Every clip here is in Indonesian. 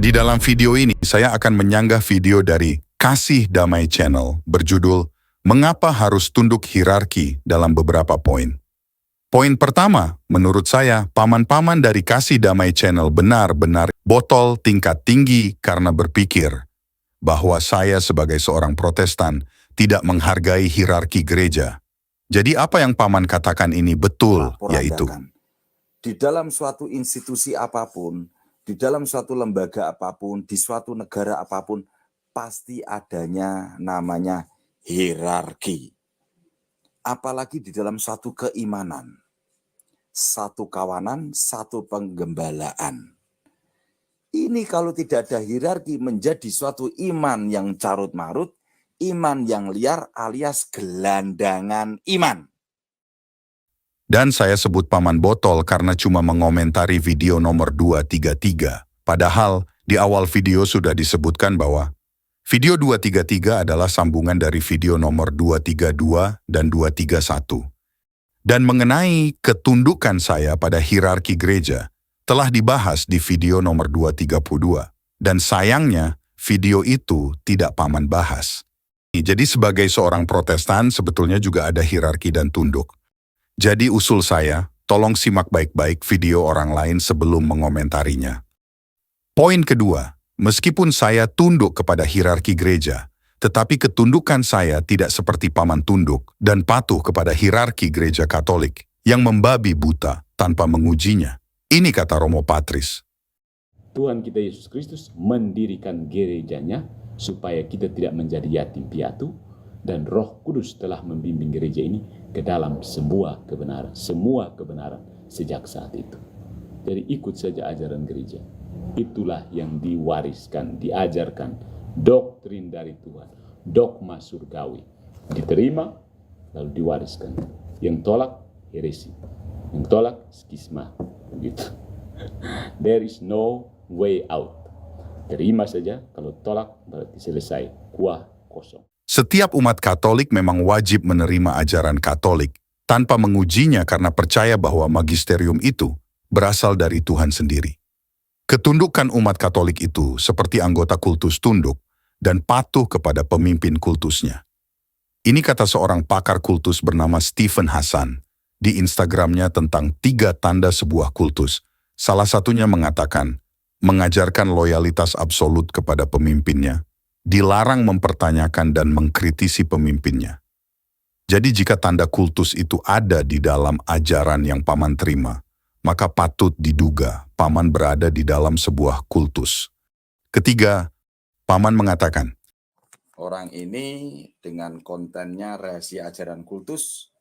Di dalam video ini, saya akan menyanggah video dari Kasih Damai Channel berjudul Mengapa Harus Tunduk Hierarki dalam beberapa poin. Poin pertama, menurut saya, paman-paman dari Kasih Damai Channel benar-benar botol tingkat tinggi karena berpikir bahwa saya sebagai seorang Protestan tidak menghargai hierarki gereja. Jadi apa yang paman katakan ini betul, yaitu di dalam suatu institusi apapun, di dalam suatu lembaga apapun, di suatu negara apapun, pasti adanya namanya hierarki. Apalagi di dalam suatu keimanan, satu kawanan, satu penggembalaan. Ini kalau tidak ada hierarki menjadi suatu iman yang carut-marut, iman yang liar alias gelandangan iman. Dan saya sebut paman botol karena cuma mengomentari video nomor 233. Padahal di awal video sudah disebutkan bahwa video 233 adalah sambungan dari video nomor 232 dan 231. Dan mengenai ketundukan saya pada hierarki gereja telah dibahas di video nomor 232. Dan sayangnya video itu tidak paman bahas. Jadi sebagai seorang Protestan sebetulnya juga ada hierarki dan tunduk. Jadi usul saya, tolong simak baik-baik video orang lain sebelum mengomentarinya. Poin kedua, meskipun saya tunduk kepada hierarki gereja, tetapi ketundukan saya tidak seperti paman tunduk dan patuh kepada hierarki gereja Katolik yang membabi buta tanpa mengujinya. Ini kata Romo Patris. Tuhan kita Yesus Kristus mendirikan gerejanya supaya kita tidak menjadi yatim piatu, dan Roh Kudus telah membimbing gereja ini ke dalam semua kebenaran sejak saat itu. Jadi ikut saja ajaran gereja. Itulah yang diwariskan, diajarkan, doktrin dari Tuhan, dogma surgawi. Diterima, lalu diwariskan. Yang tolak, heresi. Yang tolak, skisma. Begitu. There is no way out. Terima saja, kalau tolak berarti selesai. Kuah kosong. Setiap umat Katolik memang wajib menerima ajaran Katolik tanpa mengujinya karena percaya bahwa magisterium itu berasal dari Tuhan sendiri. Ketundukan umat Katolik itu seperti anggota kultus tunduk dan patuh kepada pemimpin kultusnya. Ini kata seorang pakar kultus bernama Stephen Hassan di Instagramnya tentang 3 tanda sebuah kultus. Salah satunya mengatakan, mengajarkan loyalitas absolut kepada pemimpinnya, dilarang mempertanyakan dan mengkritisi pemimpinnya. Jadi jika tanda kultus itu ada di dalam ajaran yang paman terima, maka patut diduga paman berada di dalam sebuah kultus. Ketiga, paman mengatakan, orang ini dengan kontennya rahasia ajaran kultus,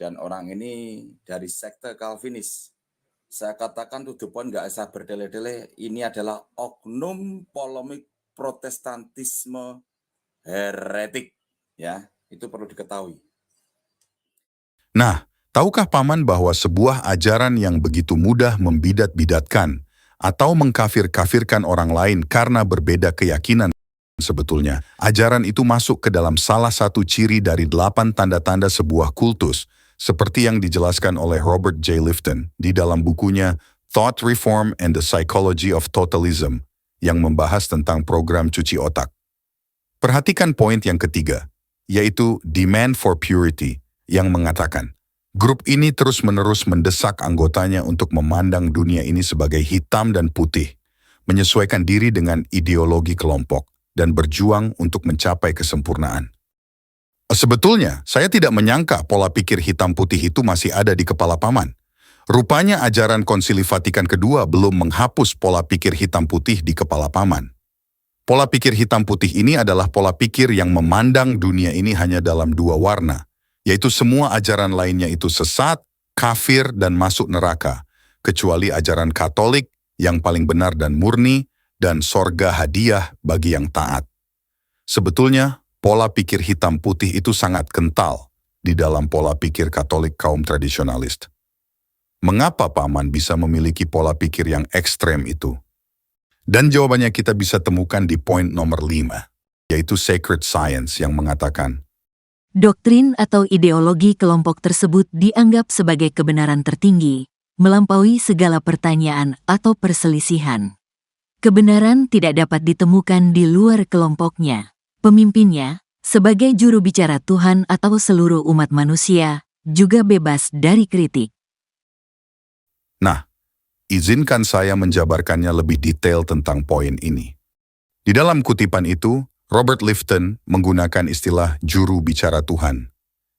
dan orang ini dari sekte Calvinis. Saya katakan to the point, nggak usah berdele-dele, ini adalah oknum polemik Protestantisme heretik, ya, itu perlu diketahui. Nah, tahukah paman bahwa sebuah ajaran yang begitu mudah membidat-bidatkan atau mengkafir-kafirkan orang lain karena berbeda keyakinan, sebetulnya ajaran itu masuk ke dalam salah satu ciri dari 8 tanda-tanda sebuah kultus, seperti yang dijelaskan oleh Robert J. Lifton di dalam bukunya Thought Reform and the Psychology of Totalism, yang membahas tentang program cuci otak. Perhatikan poin yang ketiga, yaitu demand for purity, yang mengatakan, grup ini terus-menerus mendesak anggotanya untuk memandang dunia ini sebagai hitam dan putih, menyesuaikan diri dengan ideologi kelompok, dan berjuang untuk mencapai kesempurnaan. Sebetulnya, saya tidak menyangka pola pikir hitam putih itu masih ada di kepala paman. Rupanya ajaran Konsili Vatikan II belum menghapus pola pikir hitam putih di kepala paman. Pola pikir hitam putih ini adalah pola pikir yang memandang dunia ini hanya dalam 2 warna, yaitu semua ajaran lainnya itu sesat, kafir, dan masuk neraka, kecuali ajaran Katolik yang paling benar dan murni, dan sorga hadiah bagi yang taat. Sebetulnya, pola pikir hitam putih itu sangat kental di dalam pola pikir Katolik kaum tradisionalis. Mengapa paman bisa memiliki pola pikir yang ekstrem itu? Dan jawabannya kita bisa temukan di poin nomor 5, yaitu Sacred Science yang mengatakan, doktrin atau ideologi kelompok tersebut dianggap sebagai kebenaran tertinggi, melampaui segala pertanyaan atau perselisihan. Kebenaran tidak dapat ditemukan di luar kelompoknya. Pemimpinnya, sebagai juru bicara Tuhan atau seluruh umat manusia, juga bebas dari kritik. Nah, izinkan saya menjabarkannya lebih detail tentang poin ini. Di dalam kutipan itu, Robert Lifton menggunakan istilah juru bicara Tuhan,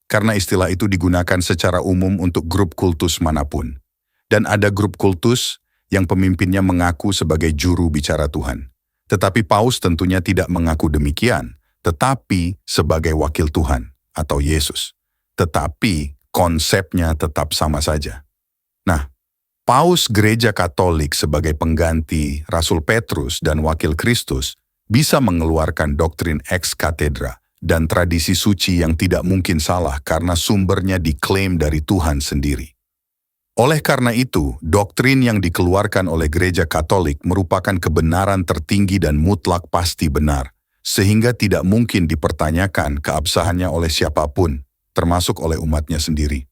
karena istilah itu digunakan secara umum untuk grup kultus manapun. Dan ada grup kultus yang pemimpinnya mengaku sebagai juru bicara Tuhan. Tetapi Paus tentunya tidak mengaku demikian, tetapi sebagai wakil Tuhan atau Yesus. Tetapi konsepnya tetap sama saja. Nah, Paus Gereja Katolik sebagai pengganti Rasul Petrus dan wakil Kristus bisa mengeluarkan doktrin ex cathedra dan tradisi suci yang tidak mungkin salah karena sumbernya diklaim dari Tuhan sendiri. Oleh karena itu, doktrin yang dikeluarkan oleh Gereja Katolik merupakan kebenaran tertinggi dan mutlak pasti benar, sehingga tidak mungkin dipertanyakan keabsahannya oleh siapapun, termasuk oleh umatnya sendiri.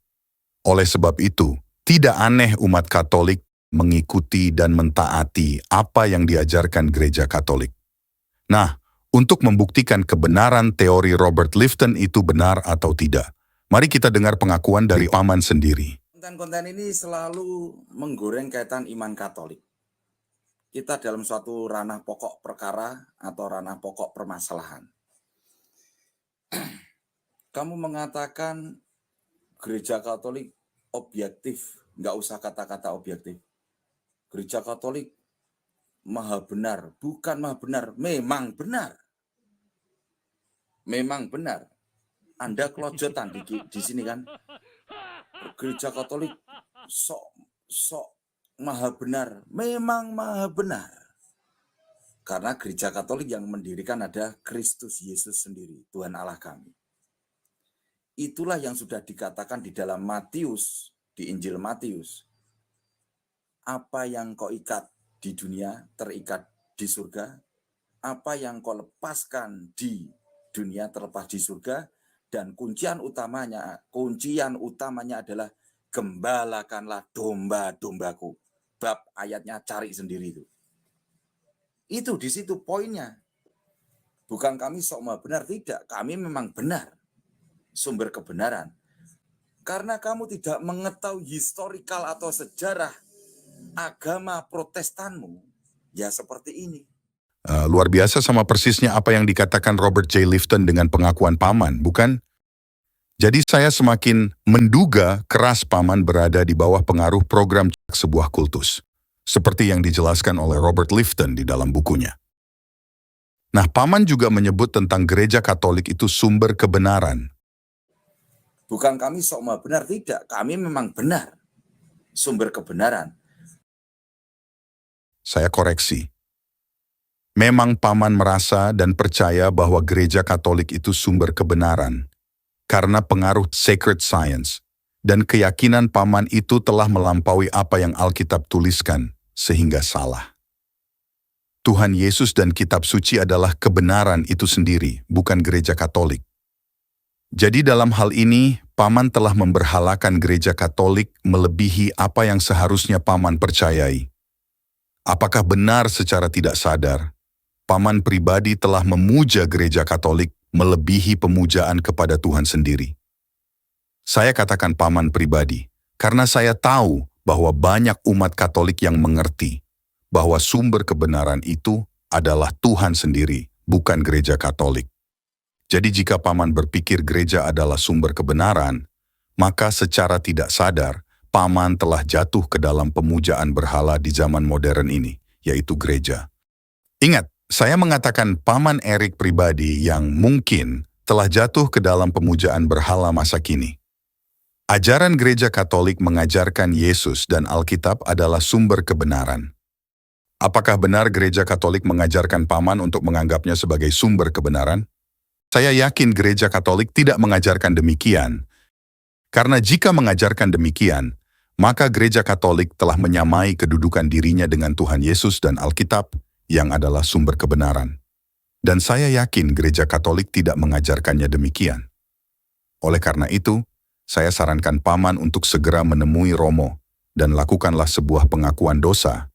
Oleh sebab itu, tidak aneh umat Katolik mengikuti dan mentaati apa yang diajarkan Gereja Katolik. Nah, untuk membuktikan kebenaran teori Robert Lifton itu benar atau tidak, mari kita dengar pengakuan dari paman sendiri. Konten-konten ini selalu menggoreng kaitan iman Katolik. Kita dalam suatu ranah pokok perkara atau ranah pokok permasalahan. Kamu mengatakan Gereja Katolik objektif, nggak usah kata-kata objektif. Gereja Katolik maha benar, bukan maha benar, memang benar. Memang benar. Anda kelojotan di sini kan? Gereja Katolik sok maha benar, memang maha benar. Karena Gereja Katolik yang mendirikan ada Kristus Yesus sendiri, Tuhan Allah kami. Itulah yang sudah dikatakan di dalam Matius, di Injil Matius. Apa yang kau ikat di dunia terikat di surga, apa yang kau lepaskan di dunia terlepas di surga. Dan kuncian utamanya adalah gembalakanlah domba-dombaku. Bab ayatnya cari sendiri itu. Itu di situ poinnya. Bukan kami sok maha benar, tidak. Kami memang benar. Sumber kebenaran. Karena kamu tidak mengetahui historikal atau sejarah agama Protestanmu, ya seperti ini. Luar biasa sama persisnya apa yang dikatakan Robert J. Lifton dengan pengakuan paman, bukan? Jadi saya semakin menduga keras paman berada di bawah pengaruh program sebuah kultus, seperti yang dijelaskan oleh Robert Lifton di dalam bukunya. Nah, paman juga menyebut tentang Gereja Katolik itu sumber kebenaran. Bukan kami sok maha benar, tidak. Kami memang benar. Sumber kebenaran. Saya koreksi. Memang paman merasa dan percaya bahwa Gereja Katolik itu sumber kebenaran, karena pengaruh sacred science, dan keyakinan paman itu telah melampaui apa yang Alkitab tuliskan, sehingga salah. Tuhan Yesus dan kitab suci adalah kebenaran itu sendiri, bukan Gereja Katolik. Jadi dalam hal ini, paman telah memberhalakan Gereja Katolik melebihi apa yang seharusnya paman percayai. Apakah benar secara tidak sadar, paman pribadi telah memuja Gereja Katolik melebihi pemujaan kepada Tuhan sendiri? Saya katakan paman pribadi, karena saya tahu bahwa banyak umat Katolik yang mengerti bahwa sumber kebenaran itu adalah Tuhan sendiri, bukan Gereja Katolik. Jadi jika paman berpikir gereja adalah sumber kebenaran, maka secara tidak sadar, paman telah jatuh ke dalam pemujaan berhala di zaman modern ini, yaitu gereja. Ingat, saya mengatakan paman Erik pribadi yang mungkin telah jatuh ke dalam pemujaan berhala masa kini. Ajaran Gereja Katolik mengajarkan Yesus dan Alkitab adalah sumber kebenaran. Apakah benar Gereja Katolik mengajarkan paman untuk menganggapnya sebagai sumber kebenaran? Saya yakin Gereja Katolik tidak mengajarkan demikian. Karena jika mengajarkan demikian, maka Gereja Katolik telah menyamai kedudukan dirinya dengan Tuhan Yesus dan Alkitab, yang adalah sumber kebenaran. Dan saya yakin Gereja Katolik tidak mengajarkannya demikian. Oleh karena itu, saya sarankan paman untuk segera menemui Romo dan lakukanlah sebuah pengakuan dosa,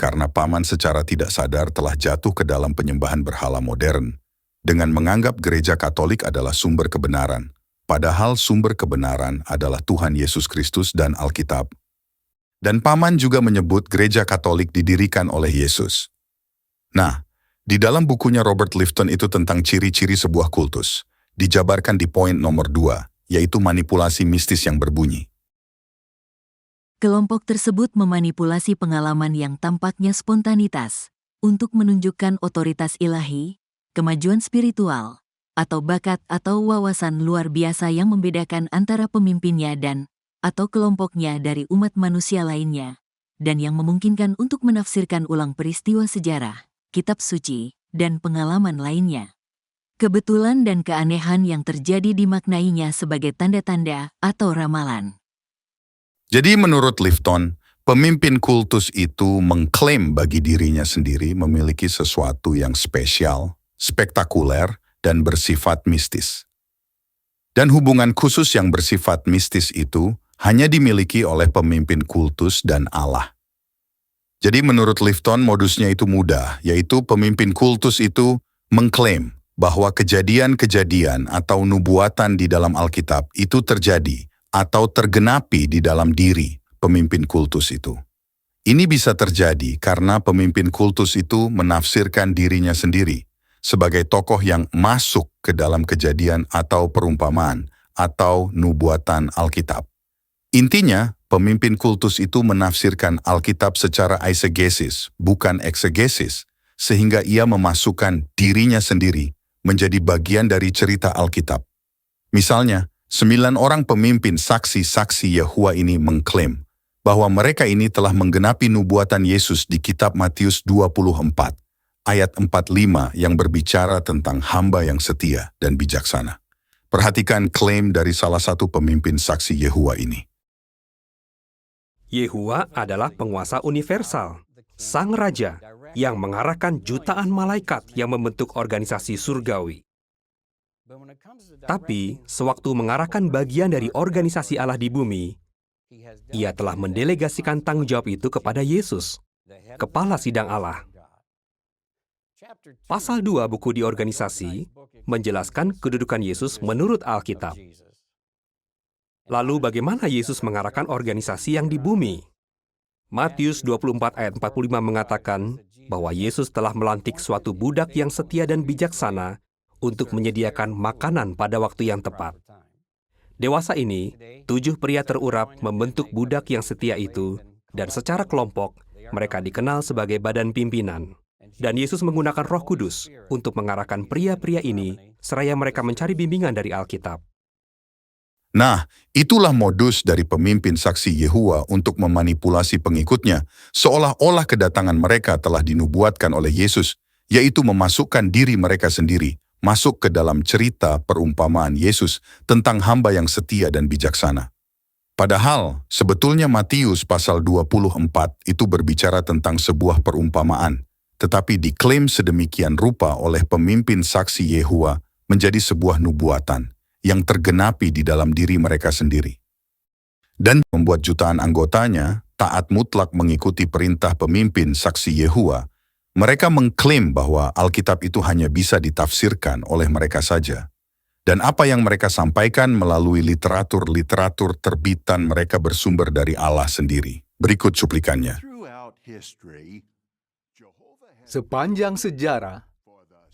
karena Paman secara tidak sadar telah jatuh ke dalam penyembahan berhala modern dengan menganggap gereja Katolik adalah sumber kebenaran, padahal sumber kebenaran adalah Tuhan Yesus Kristus dan Alkitab. Dan Paman juga menyebut gereja Katolik didirikan oleh Yesus. Nah, di dalam bukunya Robert Lifton itu tentang ciri-ciri sebuah kultus, dijabarkan di poin nomor 2, yaitu manipulasi mistis yang berbunyi. Kelompok tersebut memanipulasi pengalaman yang tampaknya spontanitas untuk menunjukkan otoritas ilahi, kemajuan spiritual, atau bakat atau wawasan luar biasa yang membedakan antara pemimpinnya atau kelompoknya dari umat manusia lainnya, dan yang memungkinkan untuk menafsirkan ulang peristiwa sejarah, kitab suci, dan pengalaman lainnya. Kebetulan dan keanehan yang terjadi dimaknainya sebagai tanda-tanda atau ramalan. Jadi menurut Lifton, pemimpin kultus itu mengklaim bagi dirinya sendiri memiliki sesuatu yang spesial, spektakuler, dan bersifat mistis. Dan hubungan khusus yang bersifat mistis itu hanya dimiliki oleh pemimpin kultus dan Allah. Jadi menurut Lifton modusnya itu mudah, yaitu pemimpin kultus itu mengklaim bahwa kejadian-kejadian atau nubuatan di dalam Alkitab itu terjadi atau tergenapi di dalam diri pemimpin kultus itu. Ini bisa terjadi karena pemimpin kultus itu menafsirkan dirinya sendiri sebagai tokoh yang masuk ke dalam kejadian atau perumpamaan atau nubuatan Alkitab. Intinya, pemimpin kultus itu menafsirkan Alkitab secara eisegesis, bukan eksegesis, sehingga ia memasukkan dirinya sendiri menjadi bagian dari cerita Alkitab. Misalnya, 9 orang pemimpin saksi-saksi Yehova ini mengklaim bahwa mereka ini telah menggenapi nubuatan Yesus di kitab Matius 24, ayat 45 yang berbicara tentang hamba yang setia dan bijaksana. Perhatikan klaim dari salah satu pemimpin saksi Yehova ini. Yehova adalah penguasa universal, sang raja yang mengarahkan jutaan malaikat yang membentuk organisasi surgawi. Tapi, sewaktu mengarahkan bagian dari organisasi Allah di bumi, ia telah mendelegasikan tanggung jawab itu kepada Yesus, Kepala Sidang Allah. Pasal 2 buku di organisasi menjelaskan kedudukan Yesus menurut Alkitab. Lalu bagaimana Yesus mengarahkan organisasi yang di bumi? Matius 24 ayat 45 mengatakan bahwa Yesus telah melantik suatu budak yang setia dan bijaksana untuk menyediakan makanan pada waktu yang tepat. Dewasa ini, 7 pria terurap membentuk budak yang setia itu, dan secara kelompok, mereka dikenal sebagai badan pimpinan. Dan Yesus menggunakan Roh Kudus untuk mengarahkan pria-pria ini, seraya mereka mencari bimbingan dari Alkitab. Nah, itulah modus dari pemimpin saksi Yehova untuk memanipulasi pengikutnya, seolah-olah kedatangan mereka telah dinubuatkan oleh Yesus, yaitu memasukkan diri mereka sendiri masuk ke dalam cerita perumpamaan Yesus tentang hamba yang setia dan bijaksana. Padahal, sebetulnya Matius pasal 24 itu berbicara tentang sebuah perumpamaan, tetapi diklaim sedemikian rupa oleh pemimpin saksi Yehova menjadi sebuah nubuatan yang tergenapi di dalam diri mereka sendiri. Dan membuat jutaan anggotanya taat mutlak mengikuti perintah pemimpin saksi Yehova. Mereka mengklaim bahwa Alkitab itu hanya bisa ditafsirkan oleh mereka saja. Dan apa yang mereka sampaikan melalui literatur-literatur terbitan mereka bersumber dari Allah sendiri. Berikut cuplikannya. Sepanjang sejarah,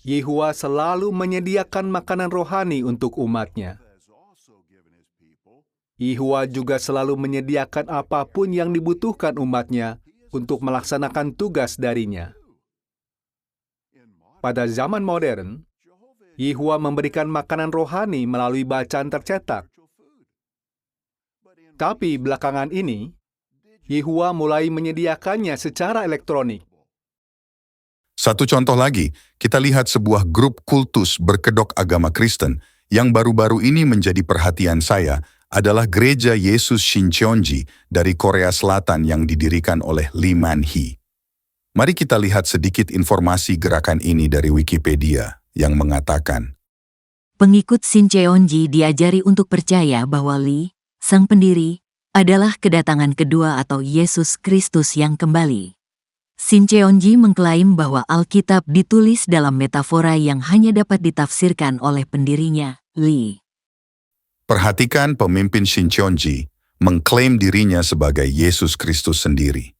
Yehova selalu menyediakan makanan rohani untuk umatnya. Yehova juga selalu menyediakan apapun yang dibutuhkan umatnya untuk melaksanakan tugas darinya. Pada zaman modern, Yehova memberikan makanan rohani melalui bacaan tercetak. Tapi belakangan ini, Yehova mulai menyediakannya secara elektronik. Satu contoh lagi, kita lihat sebuah grup kultus berkedok agama Kristen yang baru-baru ini menjadi perhatian saya adalah Gereja Yesus Shincheonji dari Korea Selatan yang didirikan oleh Lee Man-hee. Mari kita lihat sedikit informasi gerakan ini dari Wikipedia yang mengatakan, Pengikut Shincheonji diajari untuk percaya bahwa Lee, sang pendiri, adalah kedatangan kedua atau Yesus Kristus yang kembali. Shincheonji mengklaim bahwa Alkitab ditulis dalam metafora yang hanya dapat ditafsirkan oleh pendirinya, Li. Perhatikan pemimpin Shincheonji mengklaim dirinya sebagai Yesus Kristus sendiri.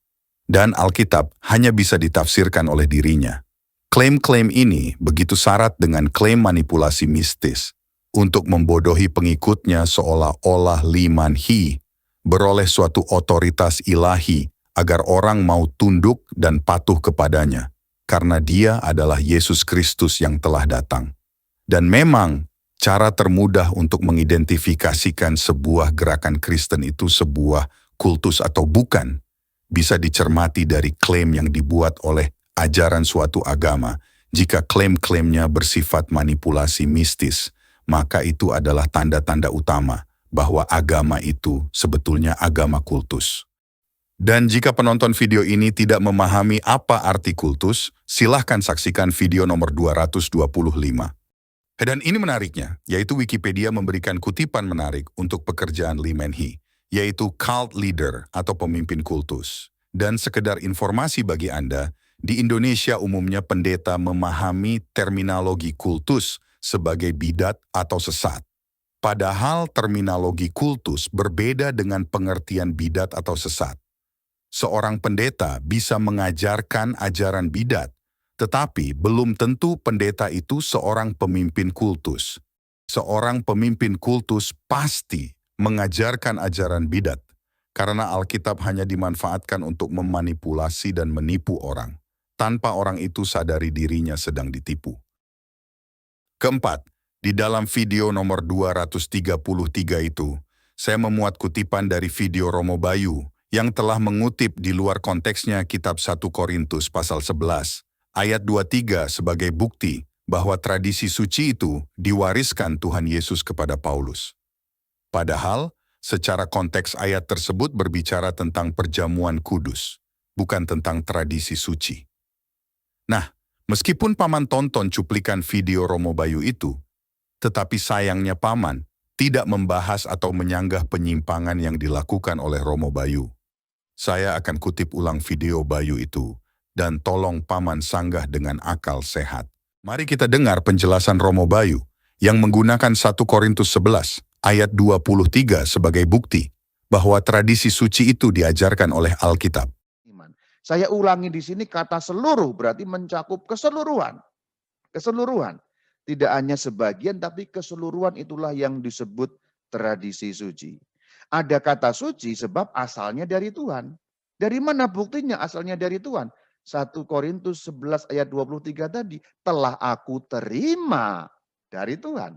Dan Alkitab hanya bisa ditafsirkan oleh dirinya. Klaim-klaim ini begitu syarat dengan klaim manipulasi mistis untuk membodohi pengikutnya seolah-olah Li Manhi beroleh suatu otoritas ilahi agar orang mau tunduk dan patuh kepadanya, karena dia adalah Yesus Kristus yang telah datang. Dan memang, cara termudah untuk mengidentifikasikan sebuah gerakan Kristen itu sebuah kultus atau bukan, bisa dicermati dari klaim yang dibuat oleh ajaran suatu agama. Jika klaim-klaimnya bersifat manipulasi mistis, maka itu adalah tanda-tanda utama bahwa agama itu sebetulnya agama kultus. Dan jika penonton video ini tidak memahami apa arti kultus, silahkan saksikan video nomor 225. Dan ini menariknya, yaitu Wikipedia memberikan kutipan menarik untuk pekerjaan Li Manhi, yaitu cult leader atau pemimpin kultus. Dan sekedar informasi bagi Anda, di Indonesia umumnya pendeta memahami terminologi kultus sebagai bidat atau sesat. Padahal terminologi kultus berbeda dengan pengertian bidat atau sesat. Seorang pendeta bisa mengajarkan ajaran bidat, tetapi belum tentu pendeta itu seorang pemimpin kultus. Seorang pemimpin kultus pasti mengajarkan ajaran bidat, karena Alkitab hanya dimanfaatkan untuk memanipulasi dan menipu orang, tanpa orang itu sadari dirinya sedang ditipu. Keempat, di dalam video nomor 233 itu, saya memuat kutipan dari video Romo Bayu yang telah mengutip di luar konteksnya kitab 1 Korintus pasal 11, ayat 23 sebagai bukti bahwa tradisi suci itu diwariskan Tuhan Yesus kepada Paulus. Padahal, secara konteks ayat tersebut berbicara tentang perjamuan kudus, bukan tentang tradisi suci. Nah, meskipun Paman tonton cuplikan video Romo Bayu itu, tetapi sayangnya Paman tidak membahas atau menyanggah penyimpangan yang dilakukan oleh Romo Bayu. Saya akan kutip ulang video Bayu itu, dan tolong Paman sanggah dengan akal sehat. Mari kita dengar penjelasan Romo Bayu yang menggunakan 1 Korintus 11 ayat 23 sebagai bukti bahwa tradisi suci itu diajarkan oleh Alkitab. Saya ulangi di sini kata seluruh berarti mencakup keseluruhan. Keseluruhan. Tidak hanya sebagian tapi keseluruhan itulah yang disebut tradisi suci. Ada kata suci sebab asalnya dari Tuhan. Dari mana buktinya asalnya dari Tuhan? 1 Korintus 11 ayat 23 tadi, telah aku terima dari Tuhan.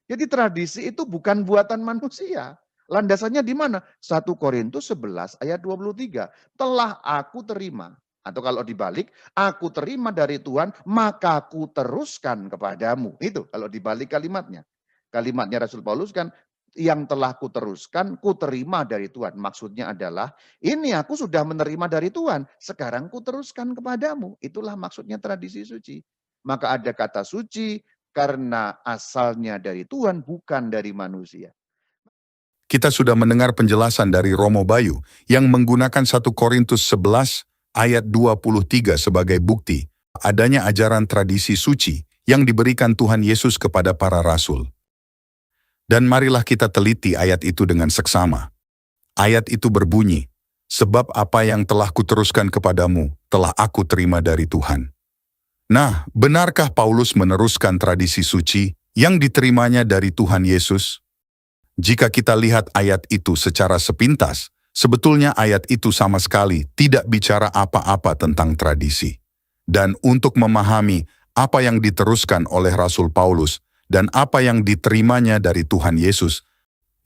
Jadi tradisi itu bukan buatan manusia. Landasannya di mana? 1 Korintus 11 ayat 23. Telah aku terima. Atau kalau dibalik, aku terima dari Tuhan, maka aku teruskan kepadamu. Itu kalau dibalik kalimatnya. Kalimatnya Rasul Paulus kan, yang telah kuteruskan, kuterima dari Tuhan. Maksudnya adalah, ini aku sudah menerima dari Tuhan, sekarang kuteruskan kepadamu. Itulah maksudnya tradisi suci. Maka ada kata suci, karena asalnya dari Tuhan, bukan dari manusia. Kita sudah mendengar penjelasan dari Romo Bayu yang menggunakan 1 Korintus 11 ayat 23 sebagai bukti adanya ajaran tradisi suci yang diberikan Tuhan Yesus kepada para rasul. Dan marilah kita teliti ayat itu dengan seksama. Ayat itu berbunyi, sebab apa yang telah kuteruskan kepadamu telah aku terima dari Tuhan. Nah, benarkah Paulus meneruskan tradisi suci yang diterimanya dari Tuhan Yesus? Jika kita lihat ayat itu secara sepintas, sebetulnya ayat itu sama sekali tidak bicara apa-apa tentang tradisi. Dan untuk memahami apa yang diteruskan oleh Rasul Paulus dan apa yang diterimanya dari Tuhan Yesus,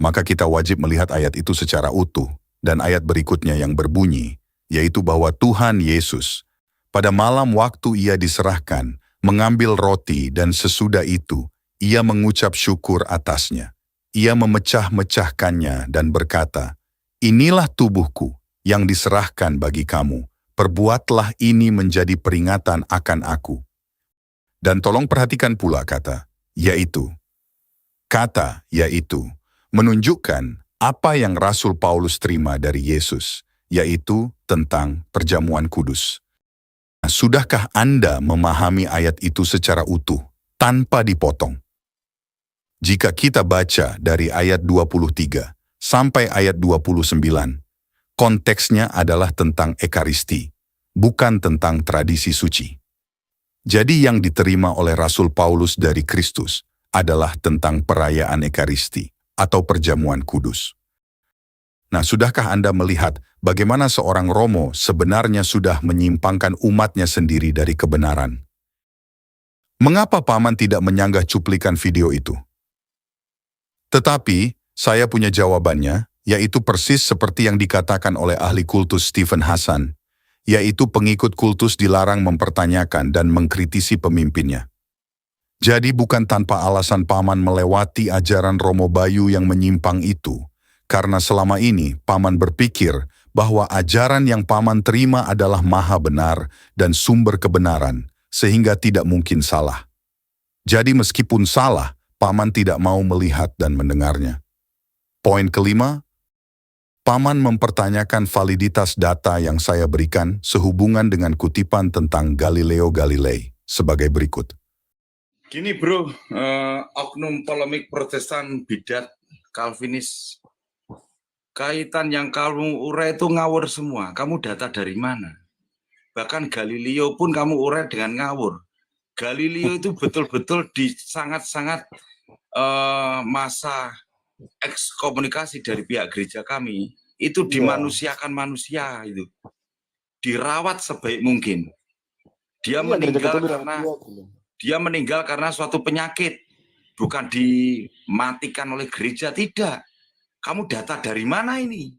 maka kita wajib melihat ayat itu secara utuh. Dan ayat berikutnya yang berbunyi, yaitu bahwa Tuhan Yesus, pada malam waktu ia diserahkan, mengambil roti dan sesudah itu, ia mengucap syukur atasnya. Ia memecah-mecahkannya dan berkata, inilah tubuhku yang diserahkan bagi kamu, perbuatlah ini menjadi peringatan akan aku. Dan tolong perhatikan pula kata, yaitu. Kata yaitu menunjukkan apa yang Rasul Paulus terima dari Yesus, yaitu tentang perjamuan kudus. Sudahkah Anda memahami ayat itu secara utuh, tanpa dipotong? Jika kita baca dari ayat 23 sampai ayat 29, konteksnya adalah tentang Ekaristi, bukan tentang tradisi suci. Jadi yang diterima oleh Rasul Paulus dari Kristus adalah tentang perayaan Ekaristi atau perjamuan kudus. Nah, sudahkah Anda melihat bagaimana seorang Romo sebenarnya sudah menyimpangkan umatnya sendiri dari kebenaran? Mengapa Paman tidak menyanggah cuplikan video itu? Tetapi, saya punya jawabannya, yaitu persis seperti yang dikatakan oleh ahli kultus Stephen Hassan, yaitu pengikut kultus dilarang mempertanyakan dan mengkritisi pemimpinnya. Jadi bukan tanpa alasan Paman melewati ajaran Romo Bayu yang menyimpang itu, karena selama ini Paman berpikir bahwa ajaran yang Paman terima adalah maha benar dan sumber kebenaran, sehingga tidak mungkin salah. Jadi meskipun salah, Paman tidak mau melihat dan mendengarnya. Poin kelima, Paman mempertanyakan validitas data yang saya berikan sehubungan dengan kutipan tentang Galileo Galilei sebagai berikut. Gini bro, oknum polemik Protestan bidat Calvinis, kaitan yang kamu urai itu ngawur semua. Kamu data dari mana? Bahkan Galileo pun kamu urai dengan ngawur. Galileo itu betul-betul di sangat-sangat masa ekskomunikasi dari pihak gereja kami, itu dimanusiakan manusia, itu dirawat sebaik mungkin. Dia meninggal karena suatu penyakit, bukan dimatikan oleh gereja, tidak. Kamu data dari mana ini?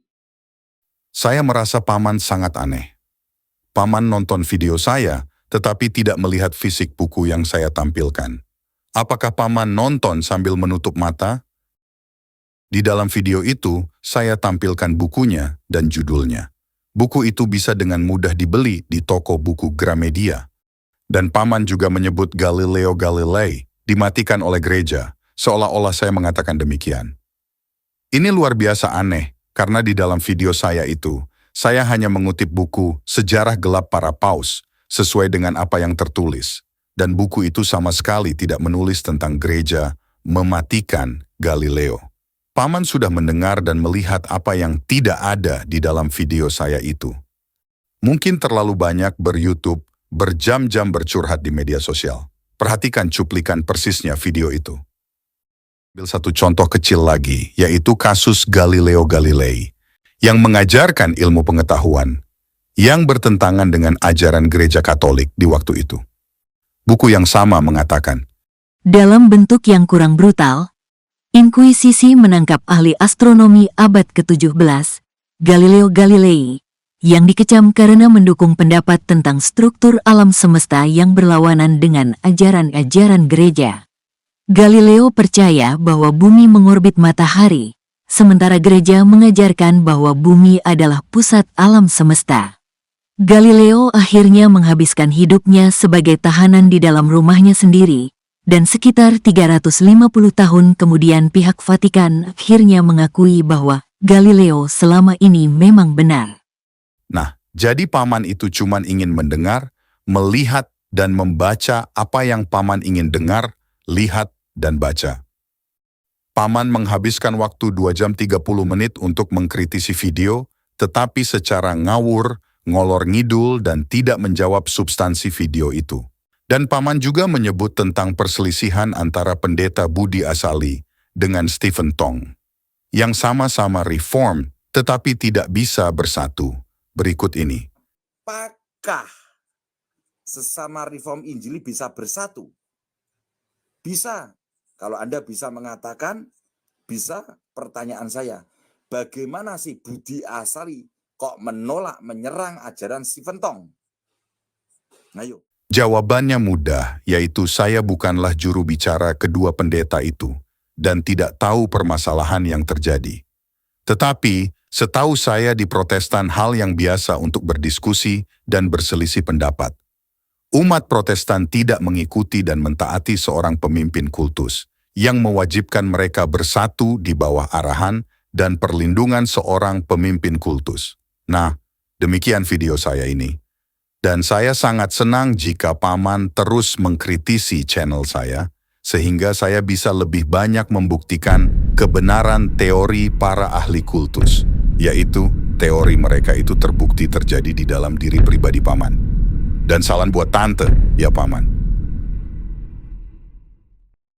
Saya merasa Paman sangat aneh. Paman nonton video saya, tetapi tidak melihat fisik buku yang saya tampilkan. Apakah Paman nonton sambil menutup mata? Di dalam video itu, saya tampilkan bukunya dan judulnya. Buku itu bisa dengan mudah dibeli di toko buku Gramedia. Dan Paman juga menyebut Galileo Galilei dimatikan oleh gereja, seolah-olah saya mengatakan demikian. Ini luar biasa aneh, karena di dalam video saya itu, saya hanya mengutip buku Sejarah Gelap Para Paus, sesuai dengan apa yang tertulis. Dan buku itu sama sekali tidak menulis tentang gereja mematikan Galileo. Paman sudah mendengar dan melihat apa yang tidak ada di dalam video saya itu. Mungkin terlalu banyak ber-YouTube, berjam-jam bercurhat di media sosial. Perhatikan cuplikan persisnya video itu. Ambil satu contoh kecil lagi, yaitu kasus Galileo Galilei, yang mengajarkan ilmu pengetahuan, yang bertentangan dengan ajaran gereja Katolik di waktu itu. Buku yang sama mengatakan, dalam bentuk yang kurang brutal, Inkuisisi menangkap ahli astronomi abad ke-17, Galileo Galilei, yang dikecam karena mendukung pendapat tentang struktur alam semesta yang berlawanan dengan ajaran-ajaran gereja. Galileo percaya bahwa bumi mengorbit matahari, sementara gereja mengajarkan bahwa bumi adalah pusat alam semesta. Galileo akhirnya menghabiskan hidupnya sebagai tahanan di dalam rumahnya sendiri, dan sekitar 350 tahun kemudian pihak Vatikan akhirnya mengakui bahwa Galileo selama ini memang benar. nah, jadi Paman itu cuma ingin mendengar, melihat, dan membaca apa yang Paman ingin dengar, lihat, dan baca. Paman menghabiskan waktu 2 jam 30 menit untuk mengkritisi video, tetapi secara ngawur, ngolor ngidul, dan tidak menjawab substansi video itu. Dan Paman juga menyebut tentang perselisihan antara pendeta Budi Asali dengan Stephen Tong, yang sama-sama reform tetapi tidak bisa bersatu. Berikut ini. Apakah sesama reform Injili bisa bersatu? Bisa. Kalau Anda bisa mengatakan, bisa. Pertanyaan saya, bagaimana sih Budi Asali kok menolak, menyerang ajaran Stephen Tong? Ayo. Jawabannya mudah, yaitu saya bukanlah juru bicara kedua pendeta itu dan tidak tahu permasalahan yang terjadi. Tetapi, setahu saya di Protestan hal yang biasa untuk berdiskusi dan berselisih pendapat. Umat Protestan tidak mengikuti dan mentaati seorang pemimpin kultus yang mewajibkan mereka bersatu di bawah arahan dan perlindungan seorang pemimpin kultus. Nah, demikian video saya ini. Dan saya sangat senang jika Paman terus mengkritisi channel saya, sehingga saya bisa lebih banyak membuktikan kebenaran teori para ahli kultus, yaitu teori mereka itu terbukti terjadi di dalam diri pribadi Paman. Dan salam buat Tante, ya Paman.